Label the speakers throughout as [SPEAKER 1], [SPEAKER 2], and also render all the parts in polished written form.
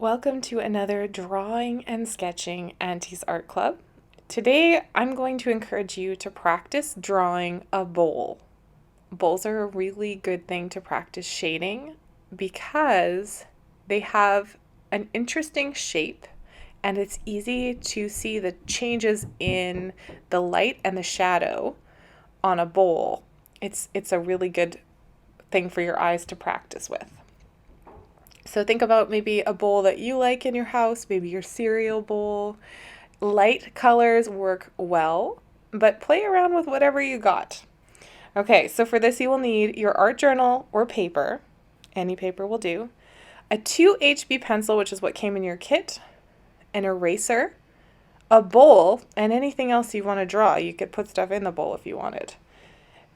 [SPEAKER 1] Welcome to another Drawing and Sketching Auntie's Art Club. Today I'm going to encourage you to practice drawing a bowl. Bowls are a really good thing to practice shading because they have an interesting shape and it's easy to see the changes in the light and the shadow on a bowl. It's a really good thing for your eyes to practice with. So think about maybe a bowl that you like in your house, maybe your cereal bowl. Light colors work well, but play around with whatever you got. Okay, so for this you will need your art journal or paper. Any paper will do. A 2HB pencil, which is what came in your kit. An eraser. A bowl, and anything else you want to draw. You could put stuff in the bowl if you wanted.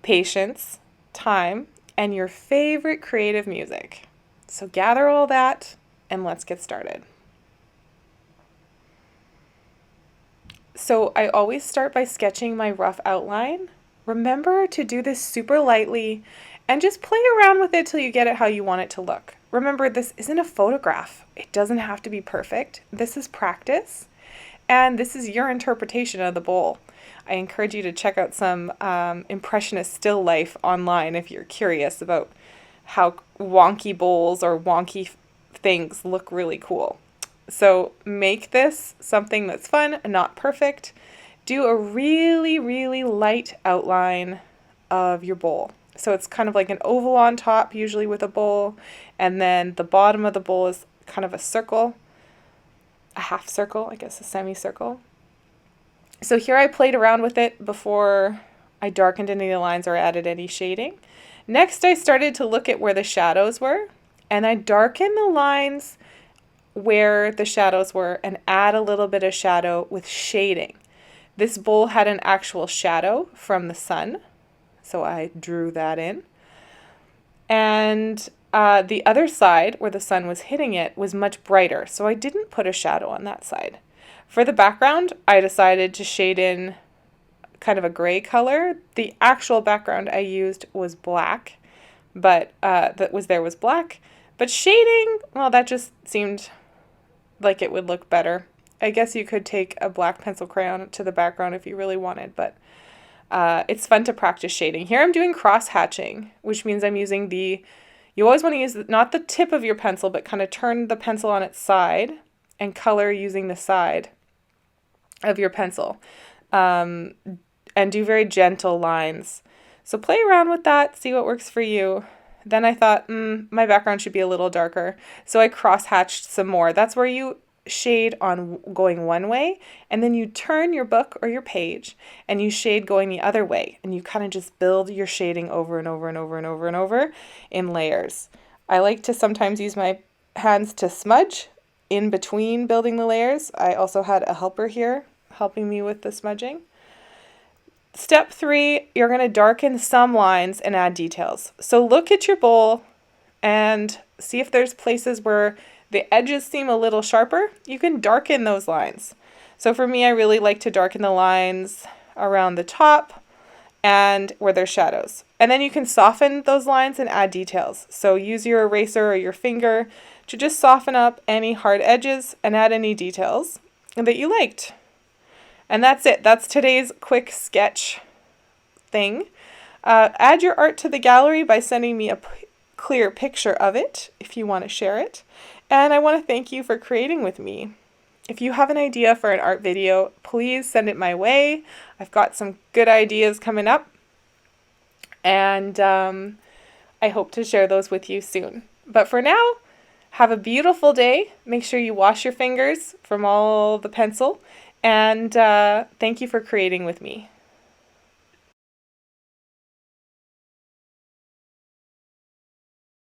[SPEAKER 1] Patience, time, and your favorite creative music. So gather all that and let's get started. So I always start by sketching my rough outline. Remember to do this super lightly and just play around with it till you get it how you want it to look. Remember, this isn't a photograph. It doesn't have to be perfect. This is practice, and this is your interpretation of the bowl. I encourage you to check out some impressionist still life online if you're curious about how wonky bowls or wonky things look really cool. So make this something that's fun, not perfect. Do a really, really light outline of your bowl. So it's kind of like an oval on top, usually with a bowl, and then the bottom of the bowl is kind of a circle, a half circle, I guess a semicircle. So here I played around with it before I darkened any of the lines or added any shading. Next, I started to look at where the shadows were, and I darkened the lines where the shadows were and add a little bit of shadow with shading. This bowl had an actual shadow from the sun, so I drew that in. And the other side, where the sun was hitting it, was much brighter, so I didn't put a shadow on that side. For the background, I decided to shade in kind of a gray color. The actual background I used was black, but that was black. But shading, well, that just seemed like it would look better. I guess you could take a black pencil crayon to the background if you really wanted, but it's fun to practice shading. Here I'm doing cross hatching, which means I'm using you always want to use not the tip of your pencil, but kind of turn the pencil on its side and color using the side of your pencil. And do very gentle lines. So play around with that, see what works for you. Then I thought, my background should be a little darker. So I cross-hatched some more. That's where you shade on going one way, and then you turn your book or your page, and you shade going the other way. And you kind of just build your shading over and over and over and over and over in layers. I like to sometimes use my hands to smudge in between building the layers. I also had a helper here helping me with the smudging. Step 3, you're going to darken some lines and add details. So look at your bowl and see if there's places where the edges seem a little sharper. You can darken those lines. So for me, I really like to darken the lines around the top and where there's shadows. And then you can soften those lines and add details. So use your eraser or your finger to just soften up any hard edges and add any details that you liked. And that's it. That's today's quick sketch thing. Add your art to the gallery by sending me a clear picture of it if you want to share it. And I want to thank you for creating with me. If you have an idea for an art video, please send it my way. I've got some good ideas coming up. And I hope to share those with you soon. But for now, have a beautiful day. Make sure you wash your fingers from all the pencil. And thank you for creating with me.